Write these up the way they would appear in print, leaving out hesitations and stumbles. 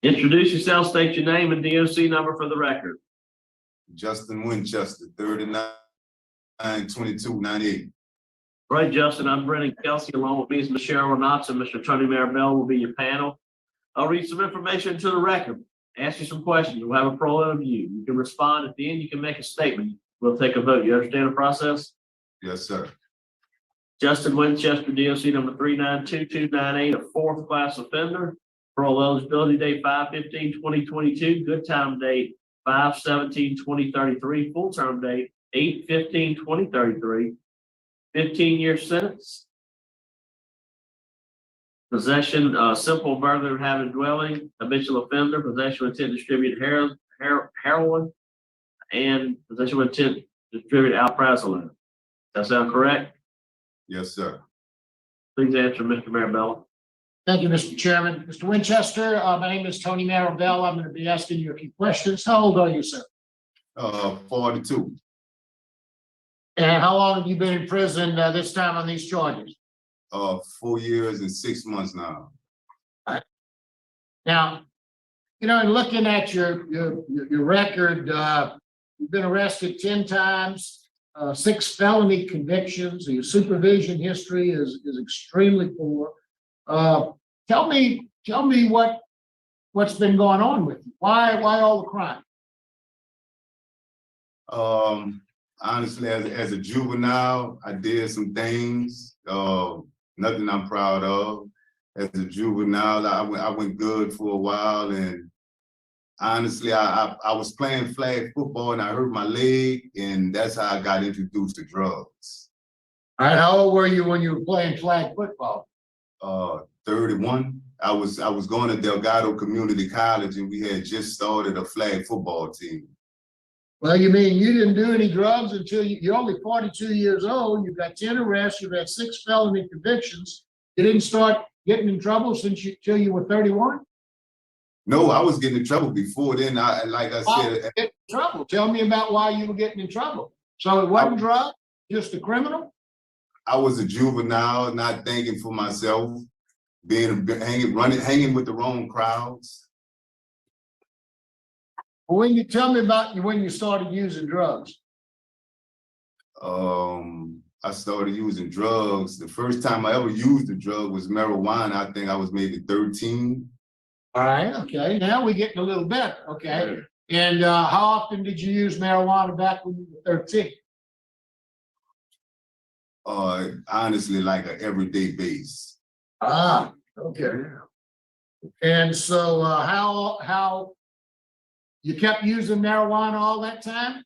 Introduce yourself, state your name and DOC number for the record. Justin Winchester, 392298. Right, Justin, I'm Brennan Kelsey, along with me is Ms. Cheryl Knotts and Mr. Tony Marabell will be your panel. I'll read some information into the record, ask you some questions. We'll have a pro interview. You can respond at the end. You can make a statement. We'll take a vote. You understand the process? Yes, sir. Justin Winchester, DOC number 392298, a fourth class offender. Parole eligibility date 5/15/2022. Good time date 5/17/2033. Full term date 8/15/2033. 15-year sentence. Possession, simple murder and having dwelling, habitual offender, possession with intent to distribute heroin, and possession with intent to distribute alprazolam. Does that sound correct? Yes, sir. Please answer, Mr. Marabella. Thank you, Mr. Chairman. Mr. Winchester, my name is Tony Marabell. I'm going to be asking you a few questions. How old are you, sir? 42. And how long have you been in prison this time on these charges? 4 years and 6 months now. Now, in looking at your record, you've been arrested 10 times, 6 felony convictions. Your supervision history is extremely poor. Tell me what's been going on with you. Why all the crime? Honestly, as a juvenile, I did some things, nothing I'm proud of. As a juvenile, I went good for a while, and honestly, I was playing flag football and I hurt my leg, and that's how I got introduced to drugs. All right, how old were you when you were playing flag football? 31. I was going to Delgado Community College, and we had just started a flag football team. Well, you mean you didn't do any drugs until you're only 42 years old. You've got 10 arrests. You've had 6 felony convictions. You didn't start getting in trouble till you were 31? No, I was getting in trouble before then. Like I said, get in trouble. Tell me about why you were getting in trouble. So it wasn't drugs, just a criminal? I was a juvenile, not thinking for myself, hanging with the wrong crowds. When you tell me about when you started using drugs. I started using drugs. The first time I ever used a drug was marijuana. I think I was maybe 13. All right, okay. Now we're getting a little better, okay. And how often did you use marijuana back when you were 13? Honestly, like an everyday base. Ah, okay. And so how you kept using marijuana all that time?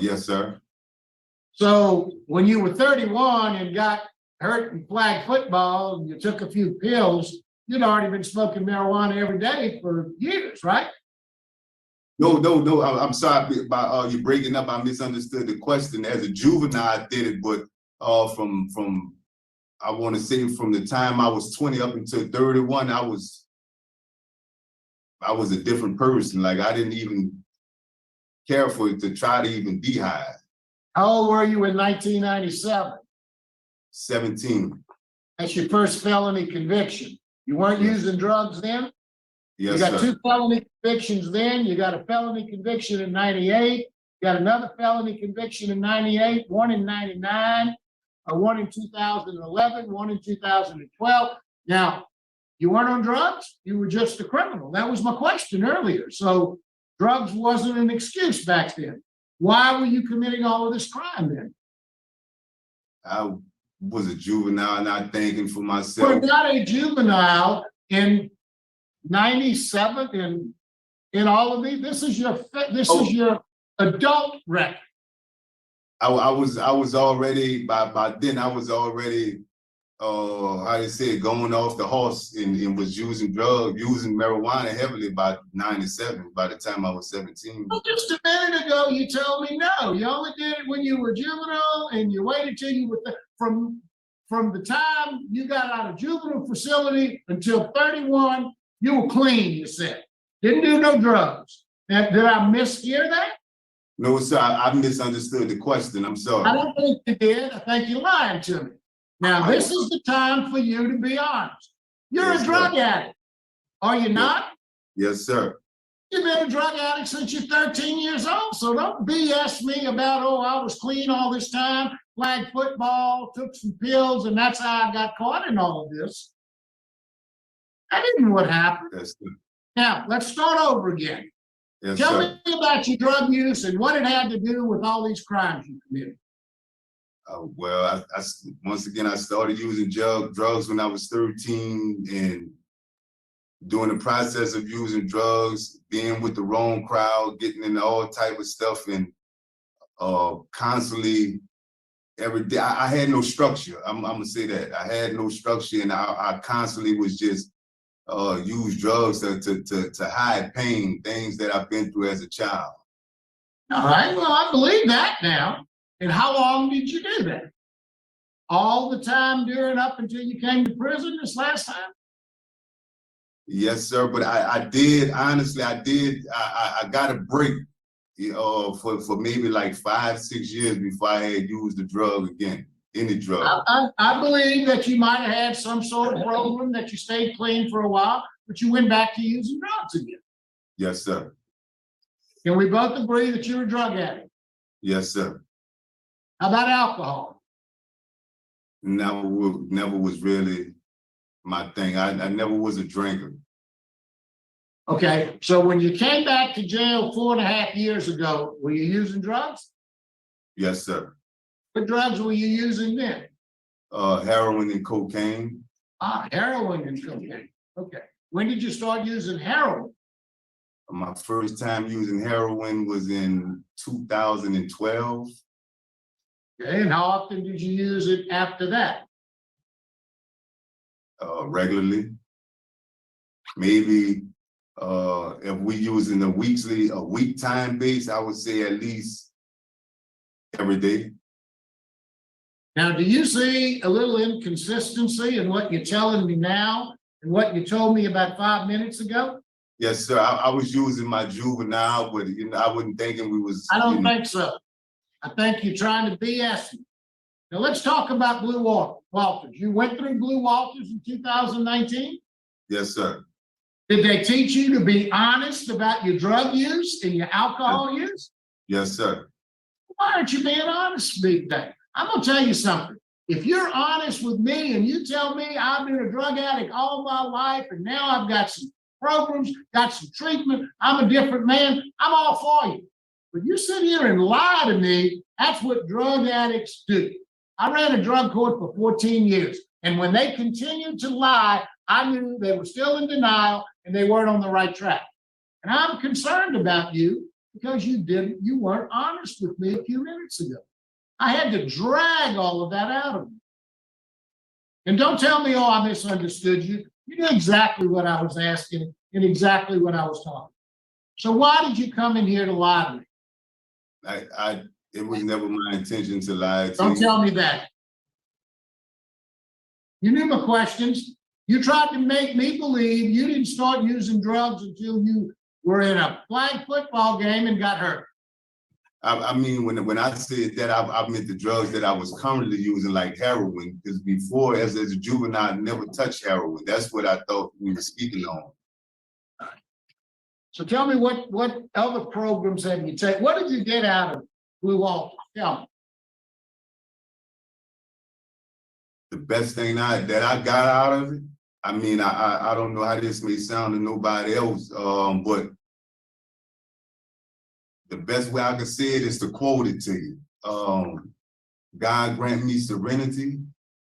Yes, sir. So when you were 31 and got hurt in flag football and you took a few pills, you'd already been smoking marijuana every day for years, right? No. I'm sorry about you breaking up. I misunderstood the question. As a juvenile, I did it, but from I want to say from the time I was 20 up until 31, I was a different person. Like I didn't even care for it to try to even be high. How old were you in 1997? 17. That's your first felony conviction. You weren't using drugs then? Yes, you got sir. 2 felony convictions then. You got a felony conviction in 98. You got another felony conviction in 98, one in 99, one in 2011, one in 2012. Now, you weren't on drugs. You were just a criminal. That was my question earlier. So drugs wasn't an excuse back then. Why were you committing all of this crime then? I was a juvenile, not thinking for myself. We're not a juvenile in 97 and in all of these. This is your adult record. I was already by then. I was already how you say, going off the horse and was using marijuana heavily by 97. By the time I was 17. Well, just a minute ago, you told me no. You only did it when you were juvenile, and you waited till you were from the time you got out of juvenile facility until 31. You were clean. You said didn't do no drugs. Now, did I mishear that? No, sir. I misunderstood the question. I'm sorry. I don't think you did. I think you're lying to me. Now, this is the time for you to be honest. You're Yes, a drug addict. Are you not? Yes, sir. You've been a drug addict since you're 13 years old. So don't BS me about, oh, I was clean all this time, played football, took some pills, and that's how I got caught in all of this. That isn't what happened. Yes, sir. Now, let's start over again. Yes, Tell sir. me about your drug use and what it had to do with all these crimes you committed. Well, once again, I started using drugs when I was 13, and during the process of using drugs, being with the wrong crowd, getting into all type of stuff, and constantly every day, I had no structure. I'm gonna say that I had no structure, and I constantly was just use drugs to hide pain, things that I've been through as a child. All right, well, I believe that now. And how long did you do that? All the time during up until you came to prison this last time? Yes, sir. But I did, honestly, I got a break, for maybe like 5-6 years before I had used the drug again, any drug. I believe that you might have had some sort of problem that you stayed clean for a while, but you went back to using drugs again. Yes, sir. Can we both agree that you're a drug addict? Yes, sir. How about alcohol? Never was really my thing. I never was a drinker. Okay, so when you came back to jail 4.5 years ago, were you using drugs? Yes, sir. What drugs were you using then? Heroin and cocaine. Heroin and cocaine. Okay. When did you start using heroin? My first time using heroin was in 2012. Okay, and how often did you use it after that? Regularly. Maybe if we using a week time base, I would say at least every day. Now, do you see a little inconsistency in what you're telling me now and what you told me about 5 minutes ago? Yes, sir. I was using my juvenile, but I wasn't thinking we was. I don't think so. I think you're trying to BS me. Now let's talk about Blue Walters. You went through Blue Walters in 2019? Yes, sir. Did they teach you to be honest about your drug use and your alcohol use? Yes, sir. Why aren't you being honest with me today? I'm gonna tell you something. If you're honest with me and you tell me I've been a drug addict all my life and now I've got some programs, got some treatment, I'm a different man, I'm all for you. But you sit here and lie to me, that's what drug addicts do. I ran a drug court for 14 years. And when they continued to lie, I knew they were still in denial and they weren't on the right track. And I'm concerned about you because you weren't honest with me a few minutes ago. I had to drag all of that out of you. And don't tell me, oh, I misunderstood you. You knew exactly what I was asking and exactly what I was talking. So why did you come in here to lie to me? It was never my intention to lie to you. Don't tell me that. You knew my questions. You tried to make me believe you didn't start using drugs until you were in a flag football game and got hurt. I mean, when I said that, I meant the drugs that I was currently using, like heroin, because before, as a juvenile, I never touched heroin. That's what I thought we were speaking on. So tell me what other programs have you taken? What did you get out of Blue Walters? Tell me. The best thing that I got out of it, I mean, I don't know how this may sound to nobody else, but the best way I can say it is to quote it to you. God grant me serenity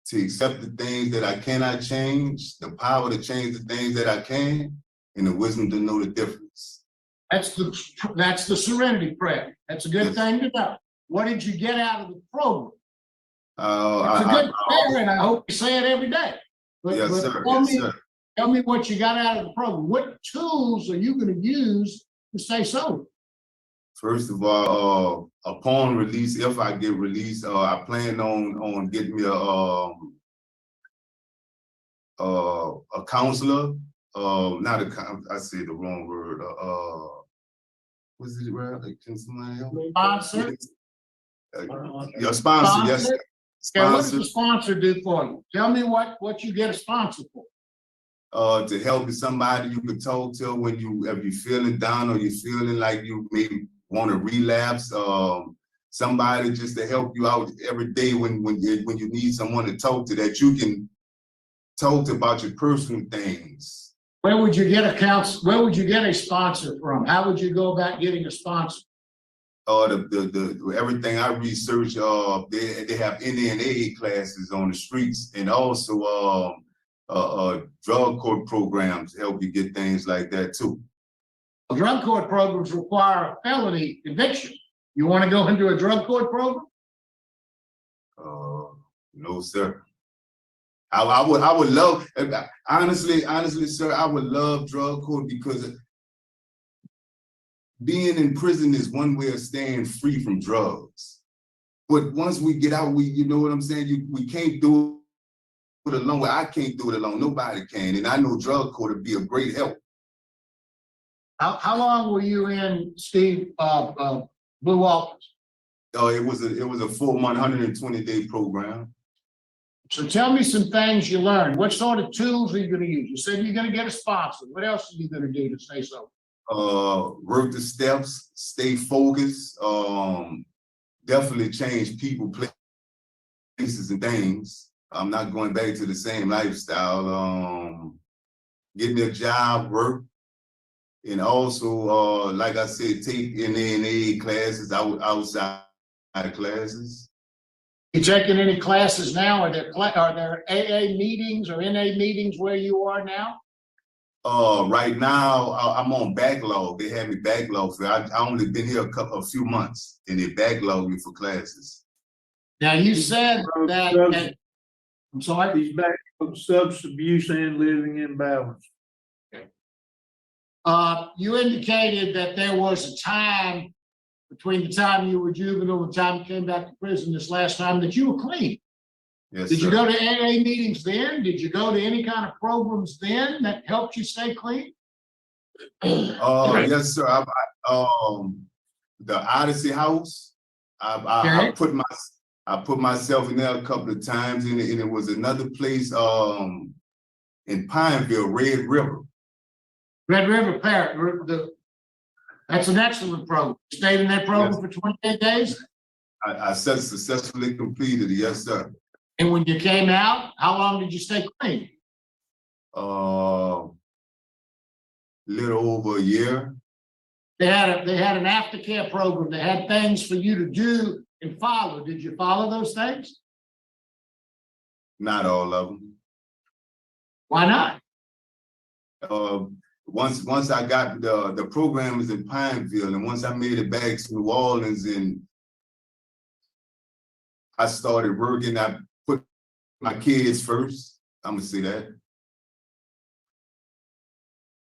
to accept the things that I cannot change, the power to change the things that I can, and the wisdom to know the difference. That's the serenity prayer. That's a good thing to know. What did you get out of the program? It's a good prayer, and I hope you say it every day. But, yes, but sir. Tell me what you got out of the program. What tools are you going to use to stay sober? First of all, upon release, if I get released, I plan on getting me a counselor. Not a I say the wrong word. Was it right? Can somebody help? Sponsor. Your sponsor, yes. Yeah, what does the sponsor do for you? Tell me what you get a sponsor for. to help somebody you could talk to when if you're feeling down or you're feeling like you maybe want to relapse. Somebody just to help you out every day when you need someone to talk to, that you can talk to about your personal things. Where would you get where would you get a sponsor from? How would you go about getting a sponsor? The everything I research, they have NA classes on the streets, and also drug court programs help you get things like that too. Drug court programs require a felony conviction. You want to go into a drug court program? No, sir. I would love, honestly, sir, I would love drug court, because being in prison is one way of staying free from drugs. But once we get out, you know what I'm saying? We can't do it alone. I can't do it alone. Nobody can. And I know drug court would be a great help. How long were you in, Steve, Blue Walters? It was a 4-month, 120-day program. So tell me some things you learned. What sort of tools are you going to use? You said you're going to get a sponsor. What else are you going to do to stay sober? Work the steps, stay focused, definitely change people, places, and things. I'm not going back to the same lifestyle. Get me a job, work, and also, like I said, take NA classes, outside classes. You taking any classes now? Are there AA meetings or NA meetings where you are now? Right now, I'm on backlog. They have me backlogged for. I only been here a few months, and they backlog me for classes. Now you said that. I'm sorry. He's back from substance abuse and living in balance. You indicated that there was a time between the time you were juvenile and the time you came back to prison this last time that you were clean. Yes, Did sir. you go to AA meetings then? Did you go to any kind of programs then that helped you stay clean? Yes, sir. The Odyssey House. I put myself in there a couple of times, and it was another place in Pineville, Red River. Red River Parrot. That's an excellent program. You stayed in that program for 28 days? I successfully completed it, yes, sir. And when you came out, how long did you stay clean? Little over a year. They had an aftercare program. They had things for you to do and follow. Did you follow those things? Not all of them. Why not? Once I got the program was in Pineville, and once I made it back to New Orleans, and I started working, I put my kids first. I'm gonna say that.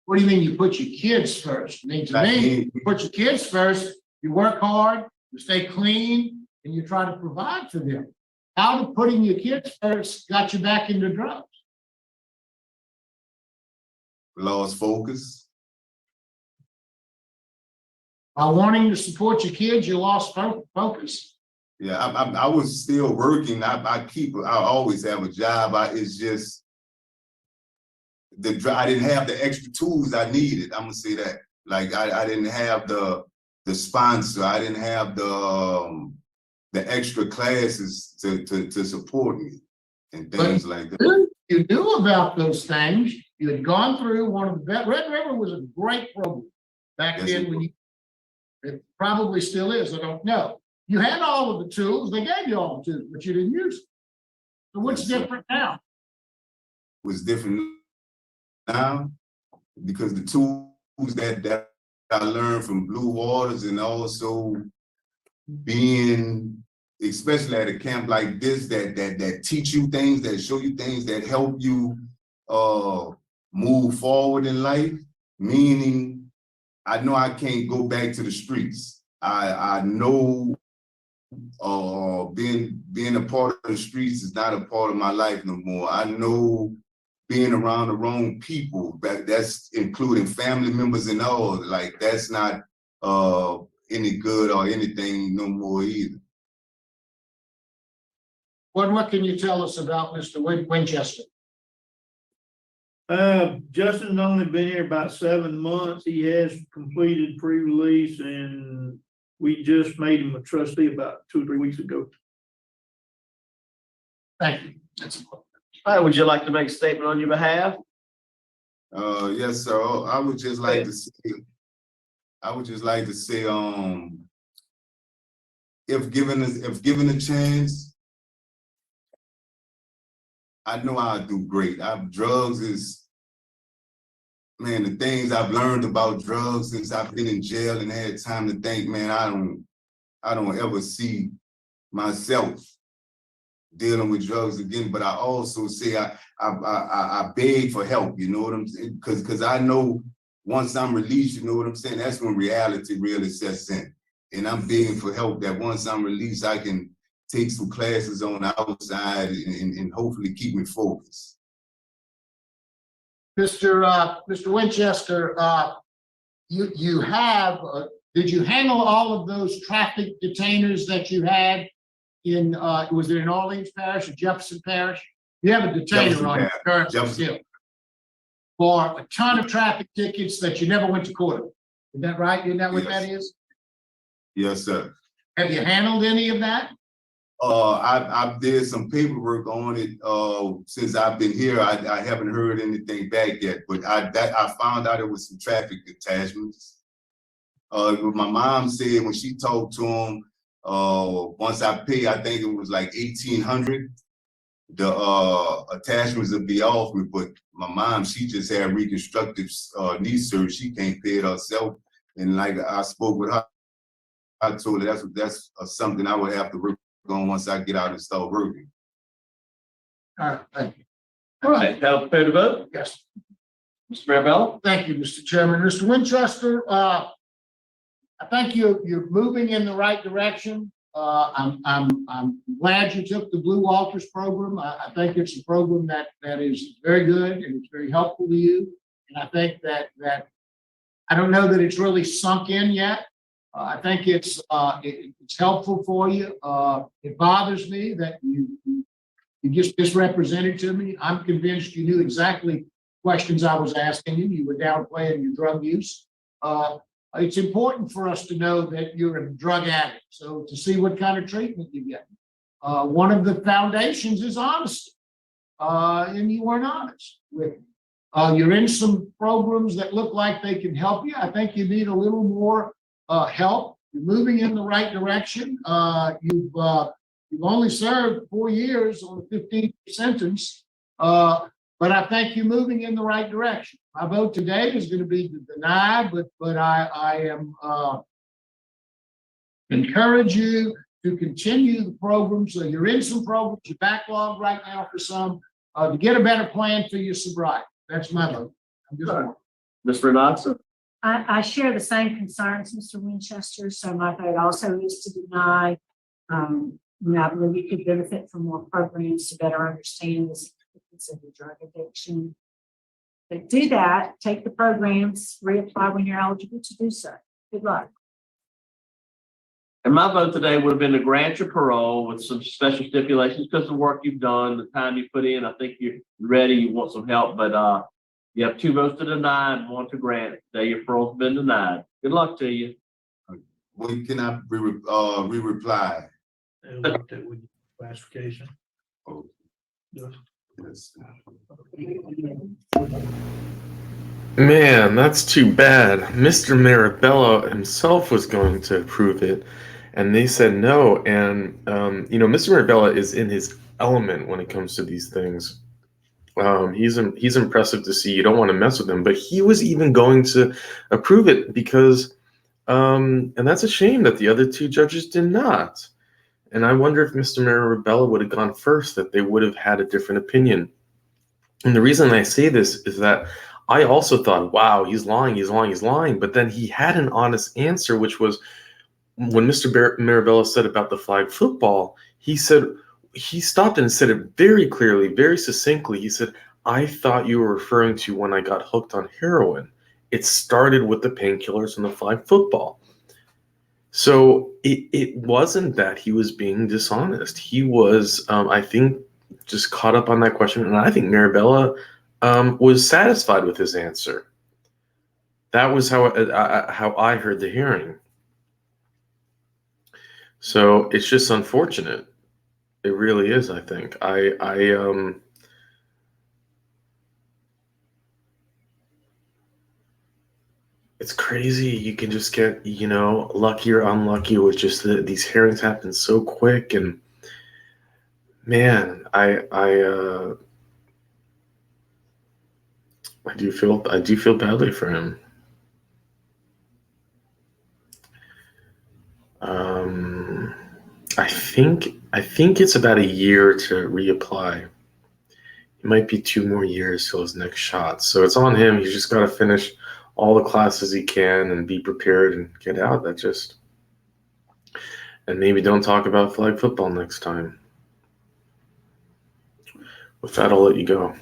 What do you mean you put your kids first? I mean, to me, you put your kids first, you work hard, you stay clean, and you try to provide for them. How did putting your kids first got you back into drugs? Lost focus. By wanting to support your kids, you lost focus. Yeah, I was still working. I always have a job. It's just I didn't have the extra tools I needed. I'm gonna say that. Like I didn't have the sponsor. I didn't have the extra classes to support me and things like that. You knew about those things. You had gone through one of the best. Red River was a great program back then. When it probably still is. I don't know. You had all of the tools. They gave you all the tools, but you didn't use them. So what's different now? What's different now? Because the tools that I learned from Blue Waters, and also being, especially at a camp like this, that teach you things, that show you things, that help you move forward in life. Meaning, I know I can't go back to the streets. I know being a part of the streets is not a part of my life no more. I know being around the wrong people, that's including family members and all, like that's not any good or anything no more either. What can you tell us about Mr. Winchester? Justin's only been here about 7 months. He has completed pre-release and we just made him a trustee about 2 or 3 weeks ago. Thank you. All right, would you like to make a statement on your behalf? Yes, sir. I would just like to say, if given a chance, I know I'll do great. Drugs is, man, the things I've learned about drugs since I've been in jail and had time to think, man, I don't ever see myself dealing with drugs again. But I also say I beg for help, you know what I'm saying? Because I know once I'm released, you know what I'm saying, that's when reality really sets in. And I'm begging for help that once I'm released, I can take some classes on the outside and hopefully keep me focused. Mr. Winchester, you have, did you handle all of those traffic detainers that you had in, was it in Orleans Parish or Jefferson Parish? You have a detainer on your current still for a ton of traffic tickets that you never went to court with. Is that right? Isn't that what that is? Yes, sir. Have you handled any of that? I did some paperwork on it since I've been here. I haven't heard anything back yet, but I found out it was some traffic attachments. My mom said when she talked to him, once I pay, I think it was like $1,800. The attachments would be off me, but my mom, she just had reconstructive knee surgery. She can't pay it herself, and like I spoke with her, I told her that's something I would have to work on once I get out and start working. All right, thank you. All right, now prepare to vote. Yes. Mr. Marabella? Thank you, Mr. Chairman. Mr. Winchester, I think you're moving in the right direction. I'm glad you took the Blue Walters program. I think it's a program that is very good and it's very helpful to you. And I think that I don't know that it's really sunk in yet. I think it's helpful for you. It bothers me that you just misrepresented to me. I'm convinced you knew exactly questions I was asking you. You were downplaying your drug use. It's important for us to know that you're a drug addict. So to see what kind of treatment you get. One of the foundations is honesty. And you weren't honest with me. You're in some programs that look like they can help you. I think you need a little more help. You're moving in the right direction. You've only served 4 years on a 15-year sentence, but I think you're moving in the right direction. My vote today is going to be to deny, but I am encourage you to continue the program. So you're in some programs, you're backlogged right now for some, to get a better plan for your sobriety. That's my vote. I'm just Ms. Renata? I share the same concerns, Mr. Winchester, so my vote also is to deny. I believe you could benefit from more programs to better understand the significance of your drug addiction. But do that, take the programs, reapply when you're eligible to do so. Good luck. And my vote today would have been to grant your parole with some special stipulations because of the work you've done, the time you put in. I think you're ready, you want some help, but you have 2 votes to deny and 1 to grant. Today your parole's been denied. Good luck to you. When can I re-reply? And looked at with classification. Oh, Yes. yes. Man, that's too bad. Mr. Marabella himself was going to approve it, and they said no. And Mr. Marabella is in his element when it comes to these things. He's impressive to see. You don't want to mess with him, but he was even going to approve it because, and that's a shame that the other 2 judges did not. And I wonder if Mr. Marabella would have gone first, that they would have had a different opinion. And the reason I say this is that I also thought, wow, he's lying. But then he had an honest answer, which was when Mr. Marabella said about the flag football, he stopped and said it very clearly, very succinctly. He said, I thought you were referring to when I got hooked on heroin. It started with the painkillers and the flag football. So it wasn't that he was being dishonest. He was, I think, just caught up on that question. And I think Marabella was satisfied with his answer. That was how I heard the hearing. So it's just unfortunate. It really is, I think. It's crazy. You can just get, lucky or unlucky with just these hearings happen so quick. And man, I do feel badly for him. I think it's about a year to reapply. It might be 2 more years till his next shot. So it's on him. He's just got to finish all the classes he can and be prepared and get out. And maybe don't talk about flag football next time. With that, I'll let you go.